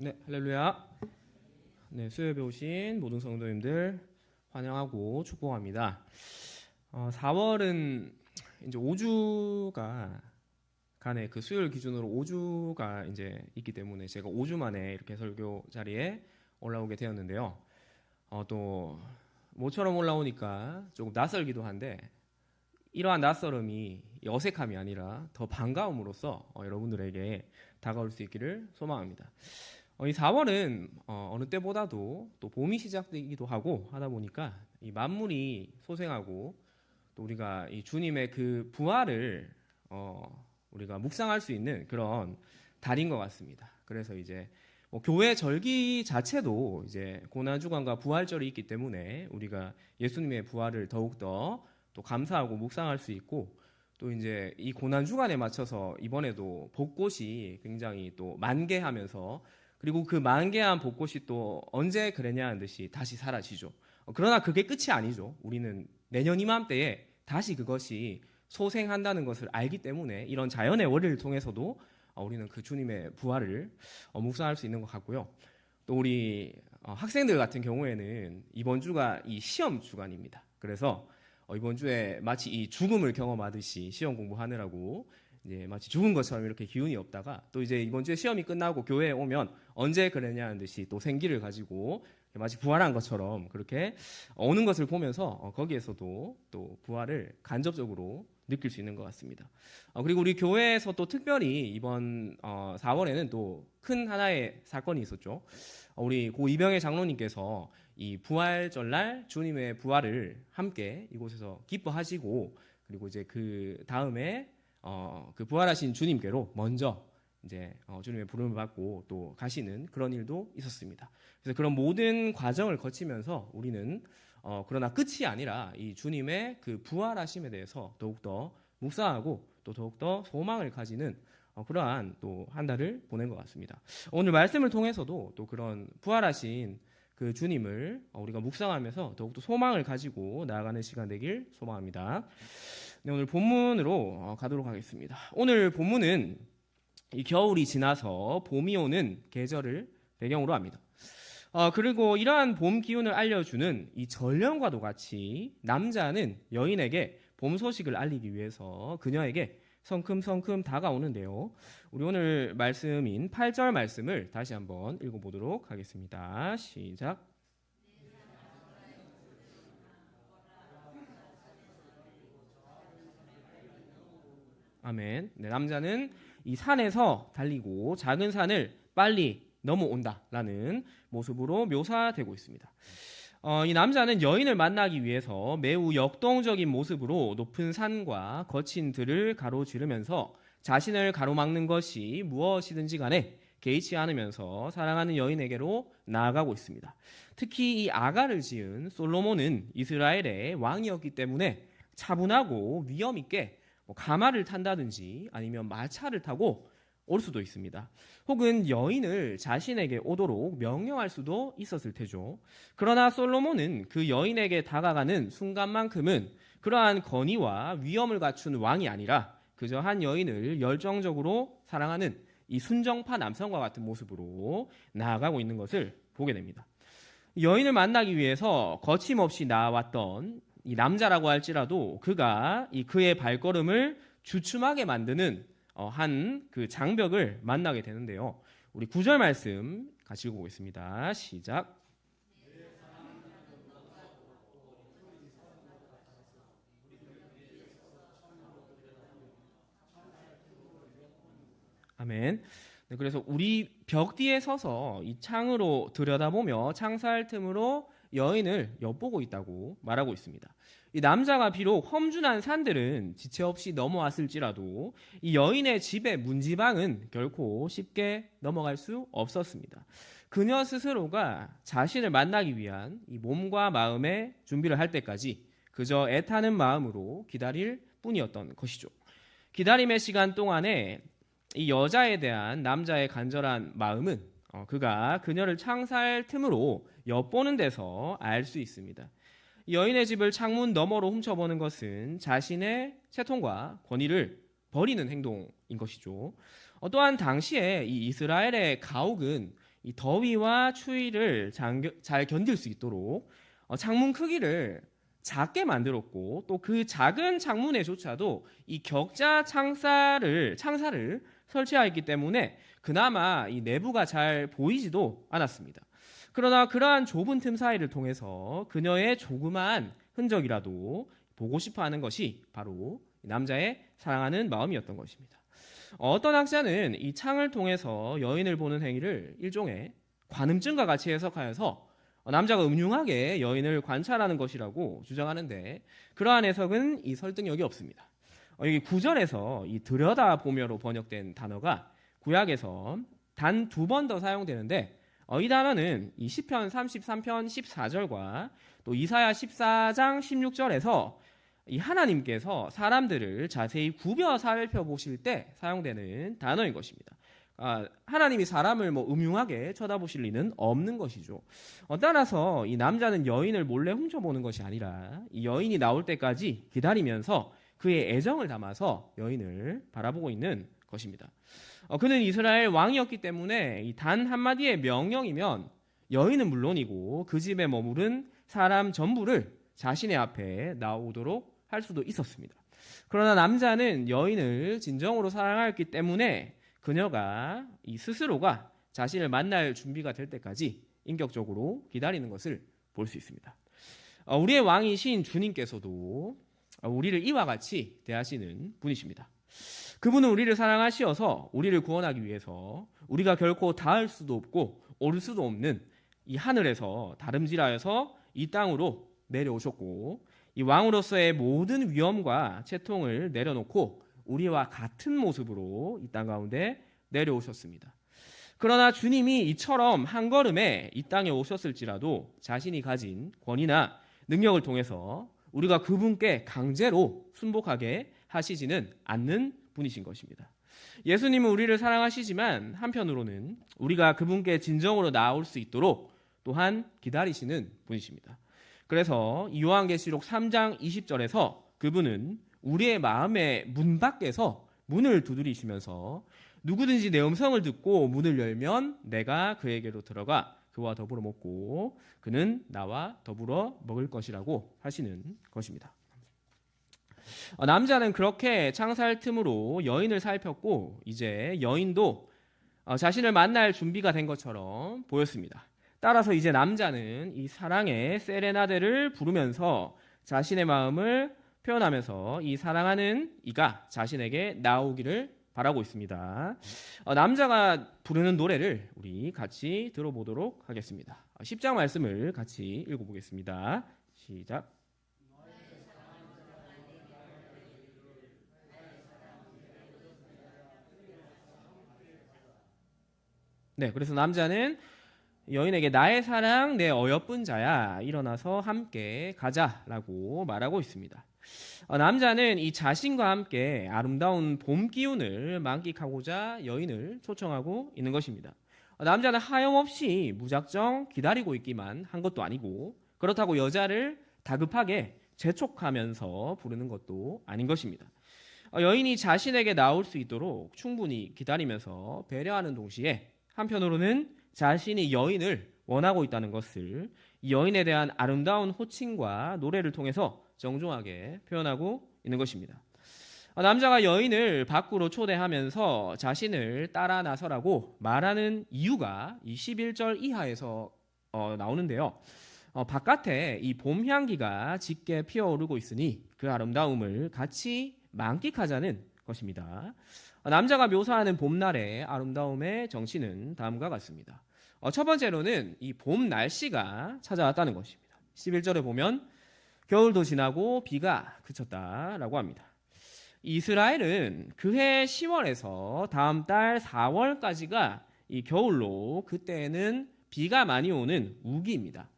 네, 할렐루야. 네, 수요일에 오신 모든 성도님들 환영하고 축복합니다. 4월은 이제 5주가 간에 그 수요일 기준으로 5주가 이제 있기 때문에 제가 5주 만에 이렇게 설교 자리에 올라오게 되었는데요. 또 모처럼 올라오니까 조금 낯설기도 한데 이러한 낯설음이 어색함이 아니라 더 반가움으로써 여러분들에게 다가올 수 있기를 소망합니다. 이 4월은 어느 때보다도 또 봄이 시작되기도 하고 하다 보니까 이 만물이 소생하고 또 우리가 이 주님의 그 부활을 우리가 묵상할 수 있는 그런 달인 것 같습니다. 그래서 이제 교회 절기 자체도 이제 고난주간과 부활절이 있기 때문에 우리가 예수님의 부활을 더욱더 또 감사하고 묵상할 수 있고 또 이제 이 고난주간에 맞춰서 이번에도 벚꽃이 굉장히 또 만개하면서 그리고 그 만개한 벚꽃이 또 언제 그랬냐는 듯이 다시 사라지죠. 그러나 그게 끝이 아니죠. 우리는 내년 이맘때에 다시 그것이 소생한다는 것을 알기 때문에 이런 자연의 원리를 통해서도 우리는 그 주님의 부활을 묵상할 수 있는 것 같고요. 또 우리 학생들 같은 경우에는 이번 주가 이 시험 주간입니다. 그래서 이번 주에 마치 이 죽음을 경험하듯이 시험 공부하느라고 이제 마치 죽은 것처럼 이렇게 기운이 없다가 또 이제 이번 주에 시험이 끝나고 교회에 오면 언제 그랬냐는 듯이 또 생기를 가지고 마치 부활한 것처럼 그렇게 오는 것을 보면서 거기에서도 또 부활을 간접적으로 느낄 수 있는 것 같습니다. 그리고 우리 교회에서 또 특별히 이번 4월에는 또 큰 하나의 사건이 있었죠. 우리 고 이병혜 장로님께서 이 부활절날 주님의 부활을 함께 이곳에서 기뻐하시고 그리고 이제 그 다음에 그 부활하신 주님께로 먼저 이제 주님의 부름을 받고 또 가시는 그런 일도 있었습니다. 그래서 그런 모든 과정을 거치면서 우리는 그러나 끝이 아니라 이 주님의 그 부활하심에 대해서 더욱더 묵상하고 또 더욱더 소망을 가지는 그러한 또 한 달을 보낸 것 같습니다. 오늘 말씀을 통해서도 또 그런 부활하신 그 주님을 우리가 묵상하면서 더욱더 소망을 가지고 나아가는 시간 되길 소망합니다. 네, 오늘 본문으로 가도록 하겠습니다. 오늘 본문은 이 겨울이 지나서 봄이 오는 계절을 배경으로 합니다. 그리고 이러한 봄 기운을 알려주는 이 전령과도 같이 남자는 여인에게 봄 소식을 알리기 위해서 그녀에게 성큼성큼 다가오는데요. 우리 오늘 말씀인 8절 말씀을 다시 한번 읽어보도록 하겠습니다. 시작. 아멘. 네, 남자는 이 산에서 달리고 작은 산을 빨리 넘어온다라는 모습으로 묘사되고 있습니다. 이 남자는 여인을 만나기 위해서 매우 역동적인 모습으로 높은 산과 거친 들을 가로지르면서 자신을 가로막는 것이 무엇이든지 간에 개의치 않으면서 사랑하는 여인에게로 나아가고 있습니다. 특히 이 아가를 지은 솔로몬은 이스라엘의 왕이었기 때문에 차분하고 위험 있게 가마를 탄다든지 아니면 마차를 타고 올 수도 있습니다. 혹은 여인을 자신에게 오도록 명령할 수도 있었을 테죠. 그러나 솔로몬은 그 여인에게 다가가는 순간만큼은 그러한 건의와 위엄을 갖춘 왕이 아니라 그저 한 여인을 열정적으로 사랑하는 이 순정파 남성과 같은 모습으로 나아가고 있는 것을 보게 됩니다. 여인을 만나기 위해서 거침없이 나아왔던 이 남자라고 할지라도 그가 그의 발걸음을 주춤하게 만드는 한 그 장벽을 만나게 되는데요. 우리 9절 말씀 같이 읽어보겠습니다. 시작. 아멘. 네, 그래서 우리 벽 뒤에 서서 이 창으로 들여다보며 창살 틈으로 여인을 엿보고 있다고 말하고 있습니다. 이 남자가 비록 험준한 산들은 지체 없이 넘어왔을지라도 이 여인의 집의 문지방은 결코 쉽게 넘어갈 수 없었습니다. 그녀 스스로가 자신을 만나기 위한 이 몸과 마음의 준비를 할 때까지 그저 애타는 마음으로 기다릴 뿐이었던 것이죠. 기다림의 시간 동안에 이 여자에 대한 남자의 간절한 마음은 그가 그녀를 창살 틈으로 엿보는 데서 알 수 있습니다. 여인의 집을 창문 너머로 훔쳐보는 것은 자신의 채통과 권위를 버리는 행동인 것이죠. 또한 당시에 이 이스라엘의 가옥은 이 더위와 추위를 잘 견딜 수 있도록 창문 크기를 작게 만들었고 또 그 작은 창문에조차도 이 격자 창살을 설치하였기 때문에 그나마 이 내부가 잘 보이지도 않았습니다. 그러나 그러한 좁은 틈 사이를 통해서 그녀의 조그마한 흔적이라도 보고 싶어하는 것이 바로 남자의 사랑하는 마음이었던 것입니다. 어떤 학자는 이 창을 통해서 여인을 보는 행위를 일종의 관음증과 같이 해석하여서 남자가 음흉하게 여인을 관찰하는 것이라고 주장하는데 그러한 해석은 이 설득력이 없습니다. 여기 9절에서 이 들여다보며로 번역된 단어가 구약에서 단 2번 더 사용되는데 이 단어는 이 시편 33편 14절과 또 이사야 14장 16절에서 이 하나님께서 사람들을 자세히 구벼 살펴보실 때 사용되는 단어인 것입니다. 하나님이 사람을 음흉하게 쳐다보실 리는 없는 것이죠. 따라서 이 남자는 여인을 몰래 훔쳐보는 것이 아니라 이 여인이 나올 때까지 기다리면서 그의 애정을 담아서 여인을 바라보고 있는 것입니다. 그는 이스라엘 왕이었기 때문에 단 한마디의 명령이면 여인은 물론이고 그 집에 머무른 사람 전부를 자신의 앞에 나오도록 할 수도 있었습니다. 그러나 남자는 여인을 진정으로 사랑하였기 때문에 그녀가 이 스스로가 자신을 만날 준비가 될 때까지 인격적으로 기다리는 것을 볼 수 있습니다. 우리의 왕이신 주님께서도 우리를 이와 같이 대하시는 분이십니다. 그분은 우리를 사랑하시어서 우리를 구원하기 위해서 우리가 결코 닿을 수도 없고 오를 수도 없는 이 하늘에서 다름질하여서 이 땅으로 내려오셨고 이 왕으로서의 모든 위엄과 채통을 내려놓고 우리와 같은 모습으로 이 땅 가운데 내려오셨습니다. 그러나 주님이 이처럼 한 걸음에 이 땅에 오셨을지라도 자신이 가진 권위나 능력을 통해서 우리가 그분께 강제로 순복하게 하시지는 않는 분이신 것입니다. 예수님은 우리를 사랑하시지만 한편으로는 우리가 그분께 진정으로 나올 수 있도록 또한 기다리시는 분이십니다. 그래서 요한계시록 3장 20절에서 그분은 우리의 마음의 문 밖에서 문을 두드리시면서 누구든지 내 음성을 듣고 문을 열면 내가 그에게로 들어가 그와 더불어 먹고 그는 나와 더불어 먹을 것이라고 하시는 것입니다. 남자는 그렇게 창살 틈으로 여인을 살폈고 이제 여인도 자신을 만날 준비가 된 것처럼 보였습니다. 따라서 이제 남자는 이 사랑의 세레나데를 부르면서 자신의 마음을 표현하면서 이 사랑하는 이가 자신에게 나오기를 바라고 있습니다. 남자가 부르는 노래를 우리 같이 들어보도록 하겠습니다. 10장 말씀을 같이 읽어보겠습니다. 시작. 네, 그래서 남자는 여인에게 나의 사랑 내 어여쁜 자야 일어나서 함께 가자라고 말하고 있습니다. 남자는 이 자신과 함께 아름다운 봄 기운을 만끽하고자 여인을 초청하고 있는 것입니다. 남자는 하염없이 무작정 기다리고 있기만 한 것도 아니고 그렇다고 여자를 다급하게 재촉하면서 부르는 것도 아닌 것입니다. 여인이 자신에게 나올 수 있도록 충분히 기다리면서 배려하는 동시에 한편으로는 자신이 여인을 원하고 있다는 것을 이 여인에 대한 아름다운 호칭과 노래를 통해서 정중하게 표현하고 있는 것입니다. 남자가 여인을 밖으로 초대하면서 자신을 따라 나서라고 말하는 이유가 이 11절 이하에서 나오는데요. 바깥에 이 봄 향기가 짙게 피어오르고 있으니 그 아름다움을 같이 만끽하자는 것입니다. 남자가 묘사하는 봄날의 아름다움의 정신은 다음과 같습니다. 첫 번째로는 이 봄 날씨가 찾아왔다는 것입니다. 11절에 보면 겨울도 지나고 비가 그쳤다라고 합니다. 이스라엘은 그해 10월에서 다음 달 4월까지가 이 겨울로 그때는 비가 많이 오는 우기입니다.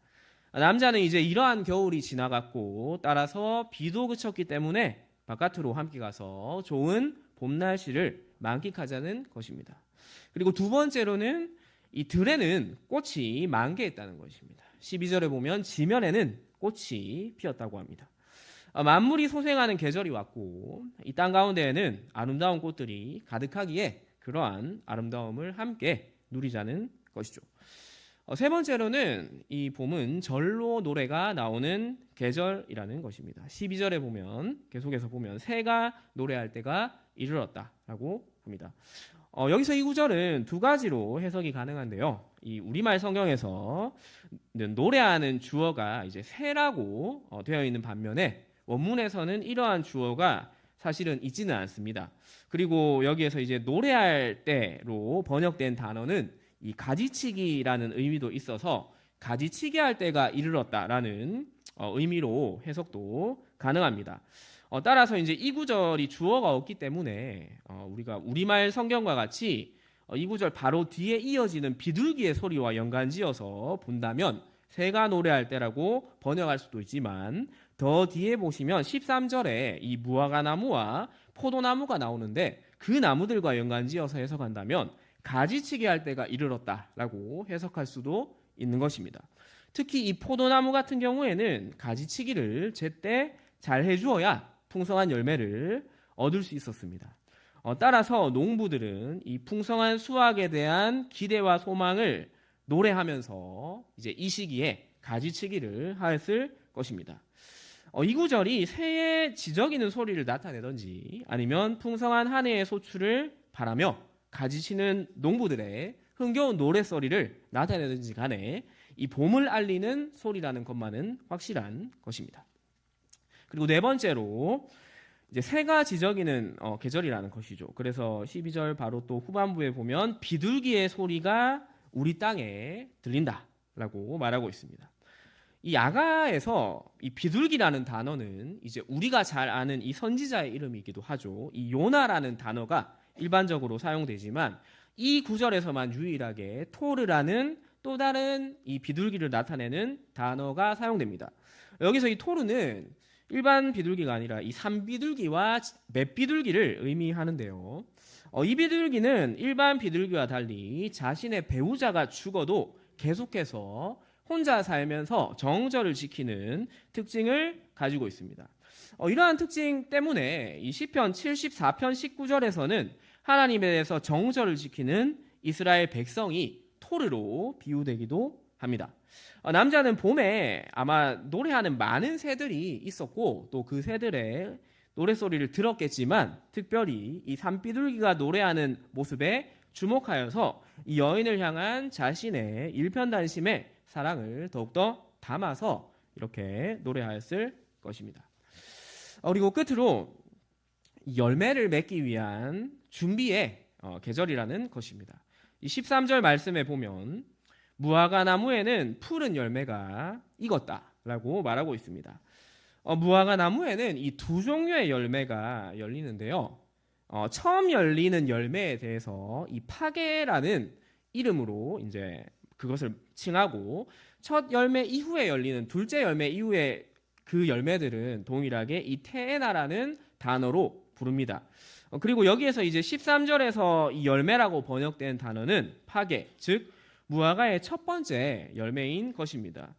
남자는 이제 이러한 겨울이 지나갔고 따라서 비도 그쳤기 때문에 바깥으로 함께 가서 좋은 봄 날씨를 만끽하자는 것입니다. 그리고 두 번째로는 이 들에는 꽃이 만개했다는 것입니다. 12절에 보면 지면에는 꽃이 피었다고 합니다. 만물이 소생하는 계절이 왔고 이 땅 가운데에는 아름다운 꽃들이 가득하기에 그러한 아름다움을 함께 누리자는 것이죠. 세 번째로는 이 봄은 절로 노래가 나오는 계절이라는 것입니다. 12절에 보면 계속해서 보면 새가 노래할 때가 이르렀다라고 합니다. 여기서 이 구절은 두 가지로 해석이 가능한데요. 이 우리말 성경에서 노래하는 주어가 이제 새라고 되어 있는 반면에 원문에서는 이러한 주어가 사실은 있지는 않습니다. 그리고 여기에서 이제 노래할 때로 번역된 단어는 이 가지치기라는 의미도 있어서 가지치기 할 때가 이르렀다라는 의미로 해석도 가능합니다. 따라서 이제 이 구절이 주어가 없기 때문에 우리가 우리말 성경과 같이 이 구절 바로 뒤에 이어지는 비둘기의 소리와 연관지어서 본다면 새가 노래할 때라고 번역할 수도 있지만 더 뒤에 보시면 13절에 이 무화과 나무와 포도나무가 나오는데 그 나무들과 연관지어서 해석한다면 가지치기 할 때가 이르렀다라고 해석할 수도 있는 것입니다. 특히 이 포도나무 같은 경우에는 가지치기를 제때 잘 해주어야 풍성한 열매를 얻을 수 있었습니다. 따라서 농부들은 이 풍성한 수확에 대한 기대와 소망을 노래하면서 이제 이 시기에 가지치기를 하였을 것입니다. 이 구절이 새의 지저귀는 소리를 나타내든지 아니면 풍성한 한 해의 소출을 바라며 가지치는 농부들의 흥겨운 노랫소리를 나타내든지 간에 이 봄을 알리는 소리라는 것만은 확실한 것입니다. 그리고 네 번째로 이제 새가 지저귀는 계절이라는 것이죠. 그래서 12절 바로 또 후반부에 보면 비둘기의 소리가 우리 땅에 들린다라고 말하고 있습니다. 이 야가에서 이 비둘기라는 단어는 이제 우리가 잘 아는 이 선지자의 이름이기도 하죠. 이 요나라는 단어가 일반적으로 사용되지만 이 구절에서만 유일하게 토르라는 또 다른 이 비둘기를 나타내는 단어가 사용됩니다. 여기서 이 토르는 일반 비둘기가 아니라 이 산비둘기와 맷비둘기를 의미하는데요. 이 비둘기는 일반 비둘기와 달리 자신의 배우자가 죽어도 계속해서 혼자 살면서 정절을 지키는 특징을 가지고 있습니다. 이러한 특징 때문에 이 시편 74편 19절에서는 하나님에 대해서 정절을 지키는 이스라엘 백성이 토르로 비유되기도 합니다. 남자는 봄에 아마 노래하는 많은 새들이 있었고 또 그 새들의 노랫소리를 들었겠지만 특별히 이 산비둘기가 노래하는 모습에 주목하여서 이 여인을 향한 자신의 일편단심의 사랑을 더욱더 담아서 이렇게 노래하였을 것입니다. 그리고 끝으로 열매를 맺기 위한 준비의 계절이라는 것입니다. 이 13절 말씀에 보면 무화과 나무에는 푸른 열매가 익었다라고 말하고 있습니다. 무화과 나무에는 이 두 종류의 열매가 열리는데요. 처음 열리는 열매에 대해서 이 파게라는 이름으로 이제 그것을 칭하고 첫 열매 이후에 열리는 둘째 열매 이후에 그 열매들은 동일하게 이 테에나라는 단어로 부릅니다. 그리고 여기에서 이제 13절에서 이 열매라고 번역된 단어는 파게, 즉 무화과의 첫 번째 열매인 것입니다.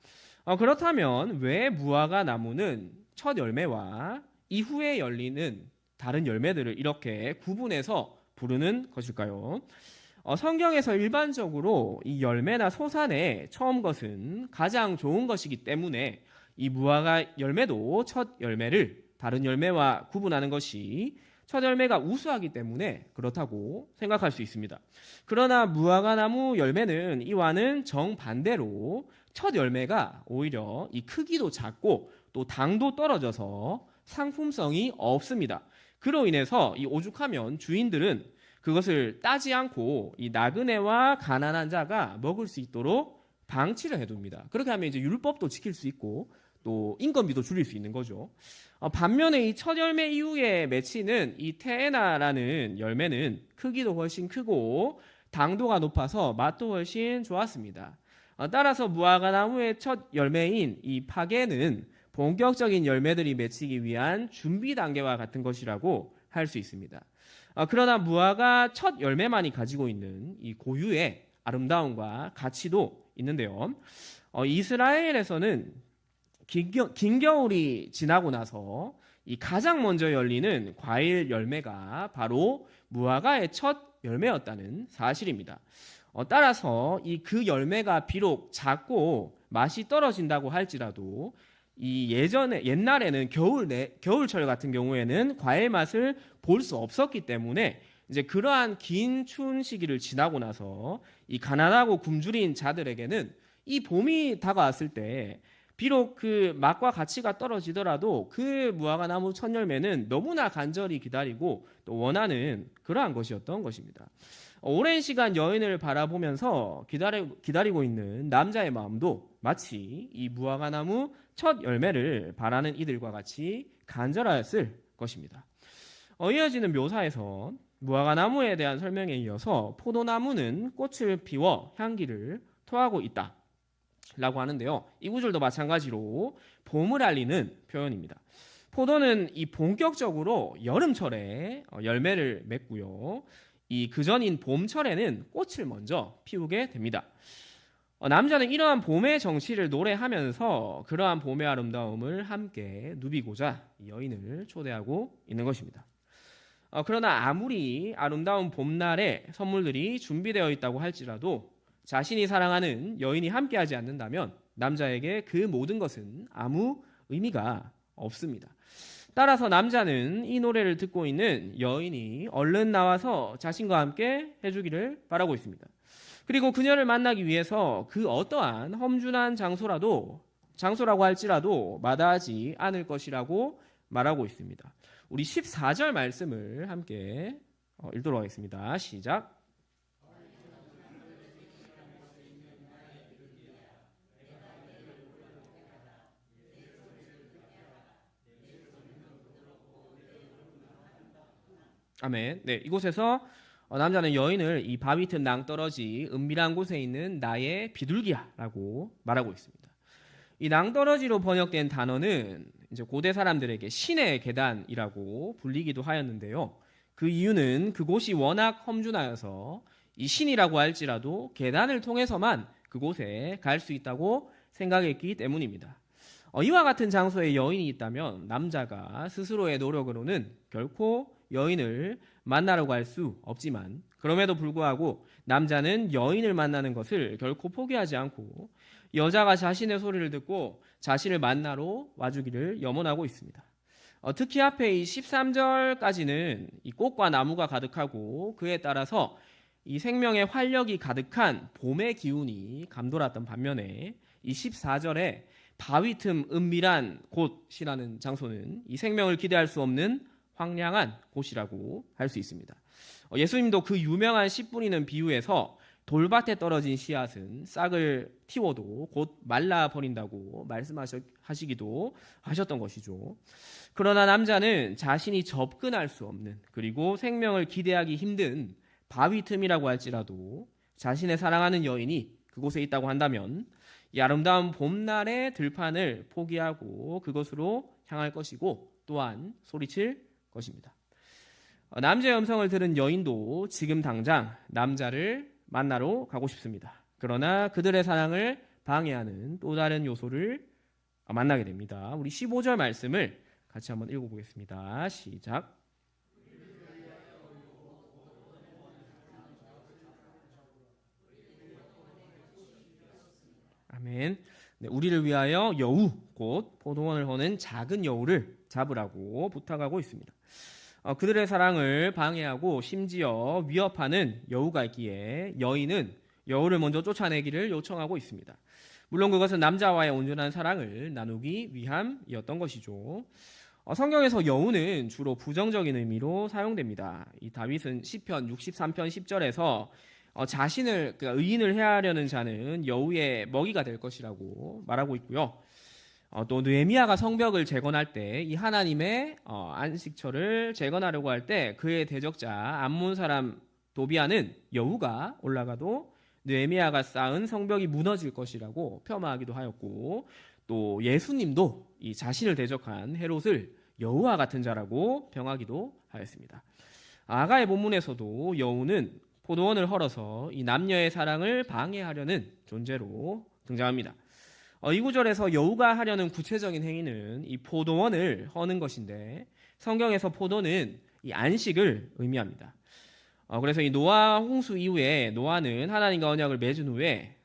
그렇다면 왜 무화과 나무는 첫 열매와 이후에 열리는 다른 열매들을 이렇게 구분해서 부르는 것일까요? 성경에서 일반적으로 이 열매나 소산의 처음 것은 가장 좋은 것이기 때문에 이 무화과 열매도 첫 열매를 다른 열매와 구분하는 것이 첫 열매가 우수하기 때문에 그렇다고 생각할 수 있습니다. 그러나 무화과 나무 열매는 이와는 정반대로 첫 열매가 오히려 이 크기도 작고 또 당도 떨어져서 상품성이 없습니다. 그로 인해서 이 오죽하면 주인들은 그것을 따지 않고 이 나그네와 가난한 자가 먹을 수 있도록 방치를 해둡니다. 그렇게 하면 이제 율법도 지킬 수 있고 또 인건비도 줄일 수 있는 거죠. 반면에 이 첫 열매 이후에 맺히는 이 테에나라는 열매는 크기도 훨씬 크고 당도가 높아서 맛도 훨씬 좋았습니다. 따라서 무화과 나무의 첫 열매인 이 파게는 본격적인 열매들이 맺히기 위한 준비 단계와 같은 것이라고 할 수 있습니다. 그러나 무화과 첫 열매만이 가지고 있는 이 고유의 아름다움과 가치도 있는데요. 이스라엘에서는 긴 겨울이 지나고 나서 이 가장 먼저 열리는 과일 열매가 바로 무화과의 첫 열매였다는 사실입니다. 따라서 이 그 열매가 비록 작고 맛이 떨어진다고 할지라도 이 옛날에는 겨울철 같은 경우에는 과일 맛을 볼 수 없었기 때문에 이제 그러한 긴 추운 시기를 지나고 나서 이 가난하고 굶주린 자들에게는 이 봄이 다가왔을 때 비록 그 맛과 가치가 떨어지더라도 그 무화과 나무 첫 열매는 너무나 간절히 기다리고 또 원하는 그러한 것이었던 것입니다. 오랜 시간 여인을 바라보면서 기다리고 있는 남자의 마음도 마치 이 무화과 나무 첫 열매를 바라는 이들과 같이 간절하였을 것입니다. 이어지는 묘사에서 무화과 나무에 대한 설명에 이어서 포도나무는 꽃을 피워 향기를 토하고 있다 라고 하는데요. 이 구절도 마찬가지로 봄을 알리는 표현입니다. 포도는 이 본격적으로 여름철에 열매를 맺고요. 이 그전인 봄철에는 꽃을 먼저 피우게 됩니다. 남자는 이러한 봄의 정취를 노래하면서 그러한 봄의 아름다움을 함께 누비고자 여인을 초대하고 있는 것입니다. 그러나 아무리 아름다운 봄날에 선물들이 준비되어 있다고 할지라도 자신이 사랑하는 여인이 함께하지 않는다면 남자에게 그 모든 것은 아무 의미가 없습니다. 따라서 남자는 이 노래를 듣고 있는 여인이 얼른 나와서 자신과 함께 해주기를 바라고 있습니다. 그리고 그녀를 만나기 위해서 그 어떠한 험준한 장소라고 할지라도 마다하지 않을 것이라고 말하고 있습니다. 우리 14절 말씀을 함께 읽도록 하겠습니다. 시작. 아멘. 네, 이곳에서 남자는 여인을 이 바위 틈 낭떠러지 은밀한 곳에 있는 나의 비둘기야라고 말하고 있습니다. 이 낭떠러지로 번역된 단어는 이제 고대 사람들에게 신의 계단이라고 불리기도 하였는데요. 그 이유는 그곳이 워낙 험준하여서 이 신이라고 할지라도 계단을 통해서만 그곳에 갈 수 있다고 생각했기 때문입니다. 이와 같은 장소에 여인이 있다면 남자가 스스로의 노력으로는 결코 여인을 만나러 갈 수 없지만 그럼에도 불구하고 남자는 여인을 만나는 것을 결코 포기하지 않고 여자가 자신의 소리를 듣고 자신을 만나러 와주기를 염원하고 있습니다. 특히 앞에 이 13절까지는 이 꽃과 나무가 가득하고 그에 따라서 이 생명의 활력이 가득한 봄의 기운이 감돌았던 반면에 이 14절에 바위 틈 은밀한 곳이라는 장소는 이 생명을 기대할 수 없는 황량한 곳이라고 할 수 있습니다. 예수님도 그 유명한 씨 뿌리는 비유에서 돌밭에 떨어진 씨앗은 싹을 틔워도 곧 말라버린다고 말씀하시기도 하셨던 것이죠. 그러나 남자는 자신이 접근할 수 없는 그리고 생명을 기대하기 힘든 바위 틈이라고 할지라도 자신의 사랑하는 여인이 그곳에 있다고 한다면 이 아름다운 봄날의 들판을 포기하고 그것으로 향할 것이고 또한 소리칠 것입니다. 남자의 음성을 들은 여인도 지금 당장 남자를 만나러 가고 싶습니다. 그러나 그들의 사랑을 방해하는 또 다른 요소를 만나게 됩니다. 우리 15절 말씀을 같이 한번 읽어보겠습니다. 시작. 아멘. 네, 우리를 위하여 여우 곧 포도원을 허는 작은 여우를 잡으라고 부탁하고 있습니다. 그들의 사랑을 방해하고 심지어 위협하는 여우가 있기에 여인은 여우를 먼저 쫓아내기를 요청하고 있습니다. 물론 그것은 남자와의 온전한 사랑을 나누기 위함이었던 것이죠. 성경에서 여우는 주로 부정적인 의미로 사용됩니다. 이 다윗은 시편 63편 10절에서 자신을 그러니까 의인을 해하려는 자는 여우의 먹이가 될 것이라고 말하고 있고요. 또 느헤미야가 성벽을 재건할 때 이 하나님의 안식처를 재건하려고 할 때 그의 대적자 암몬 사람 도비아는 여우가 올라가도 느헤미야가 쌓은 성벽이 무너질 것이라고 폄하하기도 하였고 또 예수님도 이 자신을 대적한 헤롯을 여우와 같은 자라고 병하기도 하였습니다. 아가의 본문에서도 여우는 포도원을 헐어서 이 남녀의 사랑을 방해하려는 존재로 등장합니다. 이 구절에서 여우가 하려는 구체적인 행위는 이 포도원을 허는 것인데 성경에서 포도는 이 안식을 의미합니다. 그래서 이 노아 홍수 이후에 노아는 하나님과 언약을 맺은 후에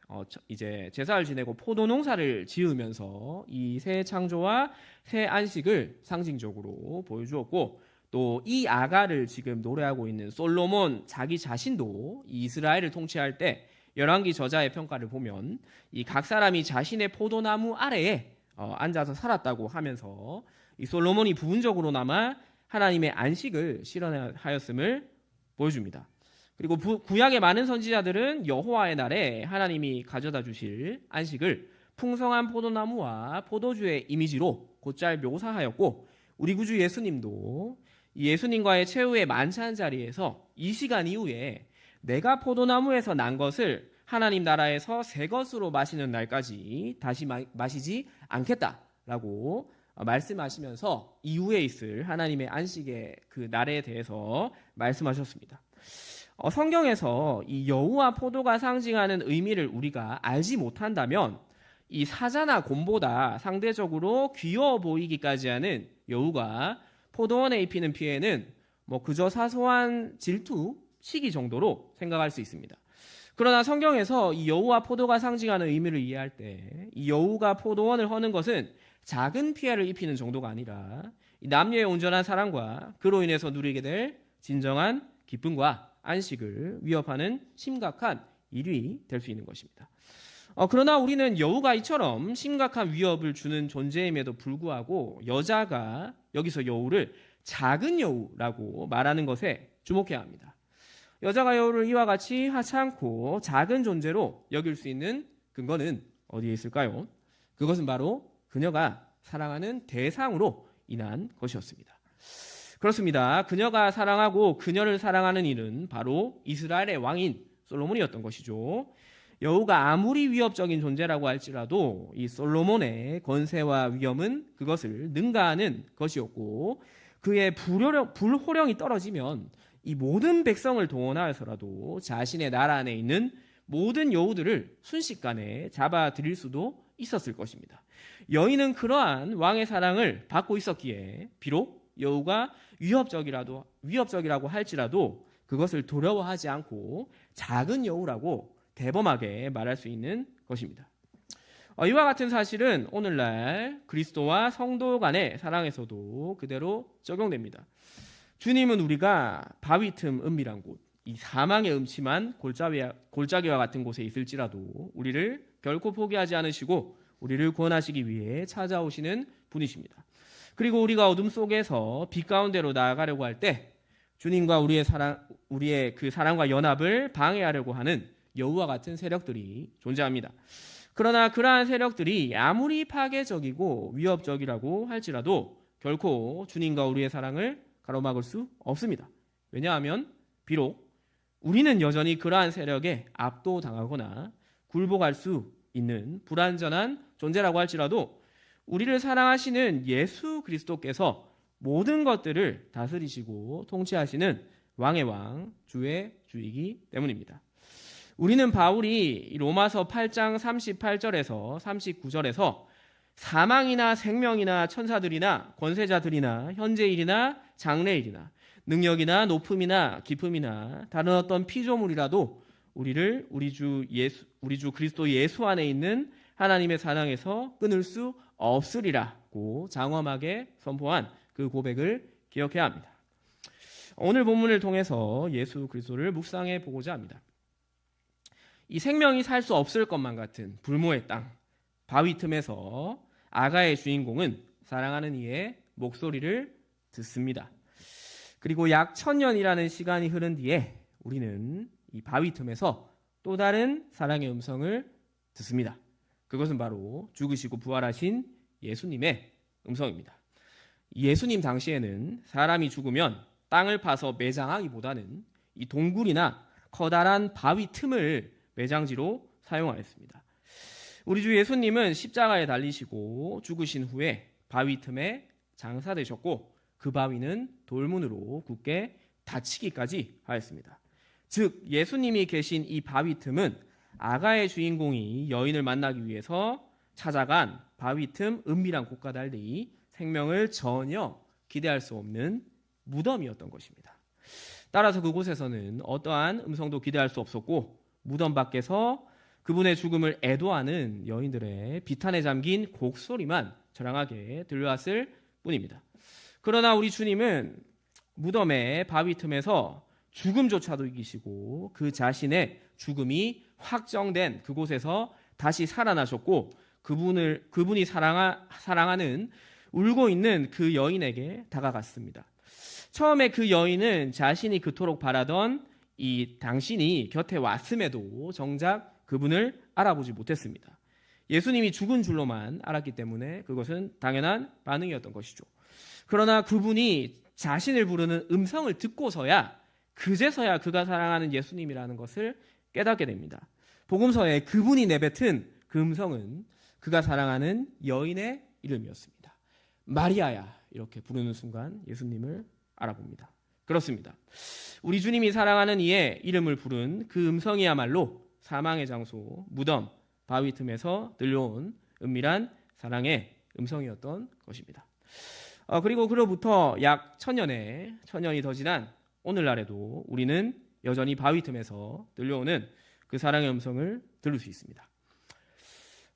이제 제사를 지내고 포도 농사를 지으면서 이 새 창조와 새 안식을 상징적으로 보여주었고, 또 이 아가를 지금 노래하고 있는 솔로몬 자기 자신도 이스라엘을 통치할 때 열왕기 저자의 평가를 보면 이 각 사람이 자신의 포도나무 아래에 앉아서 살았다고 하면서 이 솔로몬이 부분적으로나마 하나님의 안식을 실현하였음을 보여줍니다. 그리고 구약의 많은 선지자들은 여호와의 날에 하나님이 가져다 주실 안식을 풍성한 포도나무와 포도주의 이미지로 곧잘 묘사하였고, 우리 구주 예수님도 예수님과의 최후의 만찬 자리에서 이 시간 이후에 내가 포도나무에서 난 것을 하나님 나라에서 새 것으로 마시는 날까지 다시 마시지 않겠다라고 말씀하시면서 이후에 있을 하나님의 안식의 그 날에 대해서 말씀하셨습니다. 성경에서 이 여우와 포도가 상징하는 의미를 우리가 알지 못한다면 이 사자나 곰보다 상대적으로 귀여워 보이기까지 하는 여우가 포도원에 입히는 피해는 그저 사소한 질투, 시기 정도로 생각할 수 있습니다. 그러나 성경에서 이 여우와 포도가 상징하는 의미를 이해할 때 이 여우가 포도원을 허는 것은 작은 피해를 입히는 정도가 아니라 남녀의 온전한 사랑과 그로 인해서 누리게 될 진정한 기쁨과 안식을 위협하는 심각한 일이 될 수 있는 것입니다. 그러나 우리는 여우가 이처럼 심각한 위협을 주는 존재임에도 불구하고 여자가 여기서 여우를 작은 여우라고 말하는 것에 주목해야 합니다. 여자가 여우를 이와 같이 하찮고 작은 존재로 여길 수 있는 근거는 어디에 있을까요? 그것은 바로 그녀가 사랑하는 대상으로 인한 것이었습니다. 그렇습니다. 그녀가 사랑하고 그녀를 사랑하는 이는 바로 이스라엘의 왕인 솔로몬이었던 것이죠. 여우가 아무리 위협적인 존재라고 할지라도 이 솔로몬의 권세와 위엄은 그것을 능가하는 것이었고, 그의 불호령이 떨어지면 이 모든 백성을 동원하여서라도 자신의 나라 안에 있는 모든 여우들을 순식간에 잡아들일 수도 있었을 것입니다. 여인은 그러한 왕의 사랑을 받고 있었기에 비록 여우가 위협적이라고 할지라도 그것을 두려워하지 않고 작은 여우라고 대범하게 말할 수 있는 것입니다. 이와 같은 사실은 오늘날 그리스도와 성도 간의 사랑에서도 그대로 적용됩니다. 주님은 우리가 바위 틈 은밀한 곳, 이 사망의 음침한 골짜기와 같은 곳에 있을지라도 우리를 결코 포기하지 않으시고 우리를 구원하시기 위해 찾아오시는 분이십니다. 그리고 우리가 어둠 속에서 빛 가운데로 나아가려고 할 때 주님과 우리의 그 사랑과 연합을 방해하려고 하는 여우와 같은 세력들이 존재합니다. 그러나 그러한 세력들이 아무리 파괴적이고 위협적이라고 할지라도 결코 주님과 우리의 사랑을 가로막을 수 없습니다. 왜냐하면 비록 우리는 여전히 그러한 세력에 압도당하거나 굴복할 수 있는 불완전한 존재라고 할지라도 우리를 사랑하시는 예수 그리스도께서 모든 것들을 다스리시고 통치하시는 왕의 왕, 주의 주이기 때문입니다. 우리는 바울이 로마서 8장 38절에서 39절에서 사망이나 생명이나 천사들이나 권세자들이나 현재일이나 장래일이나 능력이나 높음이나 깊음이나 다른 어떤 피조물이라도 우리를 우리 주 그리스도 예수 안에 있는 하나님의 사랑에서 끊을 수 없으리라고 장엄하게 선포한 그 고백을 기억해야 합니다. 오늘 본문을 통해서 예수 그리스도를 묵상해 보고자 합니다. 이 생명이 살 수 없을 것만 같은 불모의 땅, 바위 틈에서 아가의 주인공은 사랑하는 이의 목소리를 듣습니다. 그리고 약 1000년이라는 시간이 흐른 뒤에 우리는 이 바위 틈에서 또 다른 사랑의 음성을 듣습니다. 그것은 바로 죽으시고 부활하신 예수님의 음성입니다. 예수님 당시에는 사람이 죽으면 땅을 파서 매장하기보다는 이 동굴이나 커다란 바위 틈을 매장지로 사용하였습니다. 우리 주 예수님은 십자가에 달리시고 죽으신 후에 바위 틈에 장사되셨고 그 바위는 돌문으로 굳게 닫히기까지 하였습니다. 즉 예수님이 계신 이 바위 틈은 아가의 주인공이 여인을 만나기 위해서 찾아간 바위 틈 은밀한 곳과 달리 생명을 전혀 기대할 수 없는 무덤이었던 것입니다. 따라서 그곳에서는 어떠한 음성도 기대할 수 없었고 무덤 밖에서 그분의 죽음을 애도하는 여인들의 비탄에 잠긴 곡소리만 저량하게 들려왔을 뿐입니다. 그러나 우리 주님은 무덤의 바위 틈에서 죽음조차도 이기시고 그 자신의 죽음이 확정된 그곳에서 다시 살아나셨고 그분이 사랑하는 울고 있는 그 여인에게 다가갔습니다. 처음에 그 여인은 자신이 그토록 바라던 이 당신이 곁에 왔음에도 정작 그분을 알아보지 못했습니다. 예수님이 죽은 줄로만 알았기 때문에 그것은 당연한 반응이었던 것이죠. 그러나 그분이 자신을 부르는 음성을 듣고서야 그제서야 그가 사랑하는 예수님이라는 것을 깨닫게 됩니다. 복음서에 그분이 내뱉은 그 음성은 그가 사랑하는 여인의 이름이었습니다. 마리아야 이렇게 부르는 순간 예수님을 알아봅니다. 그렇습니다. 우리 주님이 사랑하는 이의 이름을 부른 그 음성이야말로 사망의 장소, 무덤, 바위 틈에서 들려온 은밀한 사랑의 음성이었던 것입니다. 그리고 그로부터 약 1000년이 더 지난 오늘날에도 우리는 여전히 바위 틈에서 들려오는 그 사랑의 음성을 들을 수 있습니다.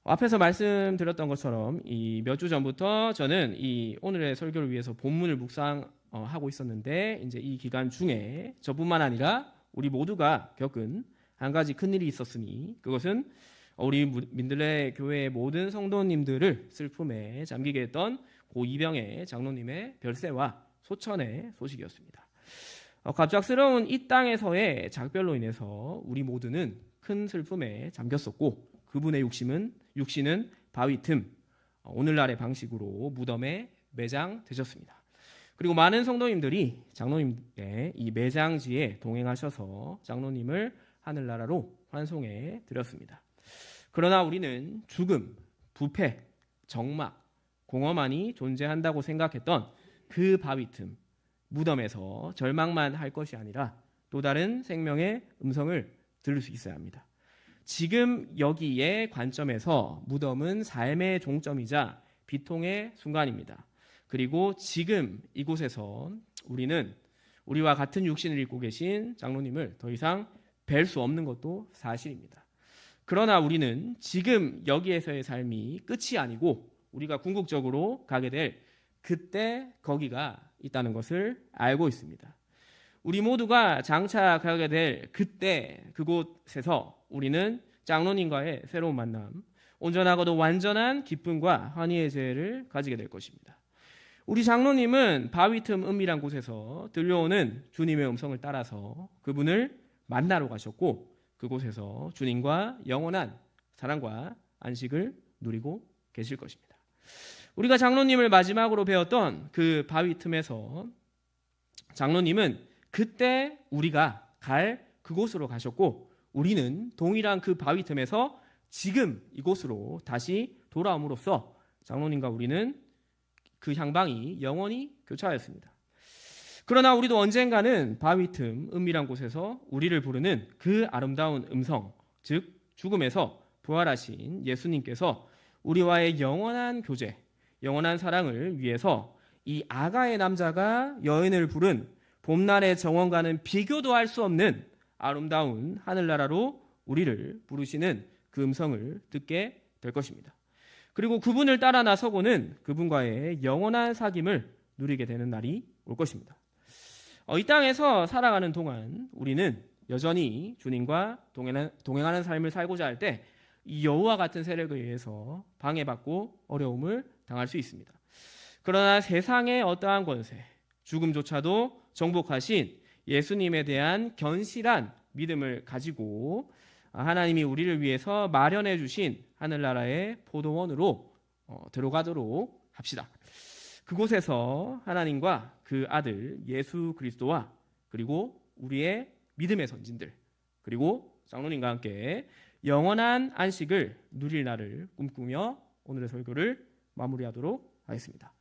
앞에서 말씀드렸던 것처럼 이 몇 주 전부터 저는 이 오늘의 설교를 위해서 본문을 묵상하고 있었는데 이제 이 기간 중에 저뿐만 아니라 우리 모두가 겪은 한 가지 큰 일이 있었으니 그것은 우리 민들레 교회의 모든 성도님들을 슬픔에 잠기게 했던 고 이병의 장로님의 별세와 소천의 소식이었습니다. 갑작스러운 이 땅에서의 작별로 인해서 우리 모두는 큰 슬픔에 잠겼었고 그분의 육신은 바위 틈, 오늘날의 방식으로 무덤에 매장되셨습니다. 그리고 많은 성도님들이 장로님의 이 매장지에 동행하셔서 장로님을 하늘나라로 환송해 드렸습니다. 그러나 우리는 죽음, 부패, 정막, 공허만이 존재한다고 생각했던 그 바위 틈, 무덤에서 절망만 할 것이 아니라 또 다른 생명의 음성을 들을 수 있어야 합니다. 지금 여기의 관점에서 무덤은 삶의 종점이자 비통의 순간입니다. 그리고 지금 이곳에서 우리는 우리와 같은 육신을 입고 계신 장로님을 더 이상 뵐 수 없는 것도 사실입니다. 그러나 우리는 지금 여기에서의 삶이 끝이 아니고 우리가 궁극적으로 가게 될 그때 거기가 있다는 것을 알고 있습니다. 우리 모두가 장차 가게 될 그때 그곳에서 우리는 장로님과의 새로운 만남, 온전하고도 완전한 기쁨과 환희의 재를 가지게 될 것입니다. 우리 장로님은 바위 틈 은밀한 곳에서 들려오는 주님의 음성을 따라서 그분을 만나러 가셨고 그곳에서 주님과 영원한 사랑과 안식을 누리고 계실 것입니다. 우리가 장로님을 마지막으로 배웠던 그 바위 틈에서 장로님은 그때 우리가 갈 그곳으로 가셨고 우리는 동일한 그 바위 틈에서 지금 이곳으로 다시 돌아옴으로써 장로님과 우리는 그 향방이 영원히 교차하였습니다. 그러나 우리도 언젠가는 바위 틈 은밀한 곳에서 우리를 부르는 그 아름다운 음성, 즉 죽음에서 부활하신 예수님께서 우리와의 영원한 교제, 영원한 사랑을 위해서 이 아가의 남자가 여인을 부른 봄날의 정원과는 비교도 할 수 없는 아름다운 하늘나라로 우리를 부르시는 그 음성을 듣게 될 것입니다. 그리고 그분을 따라 나서고는 그분과의 영원한 사귐을 누리게 되는 날이 올 것입니다. 이 땅에서 살아가는 동안 우리는 여전히 주님과 동행하는 삶을 살고자 할 때 이 여우와 같은 세력에 의해서 방해받고 어려움을 당할 수 있습니다. 그러나 세상의 어떠한 권세, 죽음조차도 정복하신 예수님에 대한 견실한 믿음을 가지고 하나님이 우리를 위해서 마련해 주신 하늘나라의 포도원으로 들어가도록 합시다. 그곳에서 하나님과 그 아들 예수 그리스도와 그리고 우리의 믿음의 선진들 그리고 장로님과 함께 영원한 안식을 누릴 날을 꿈꾸며 오늘의 설교를 마무리하도록 하겠습니다.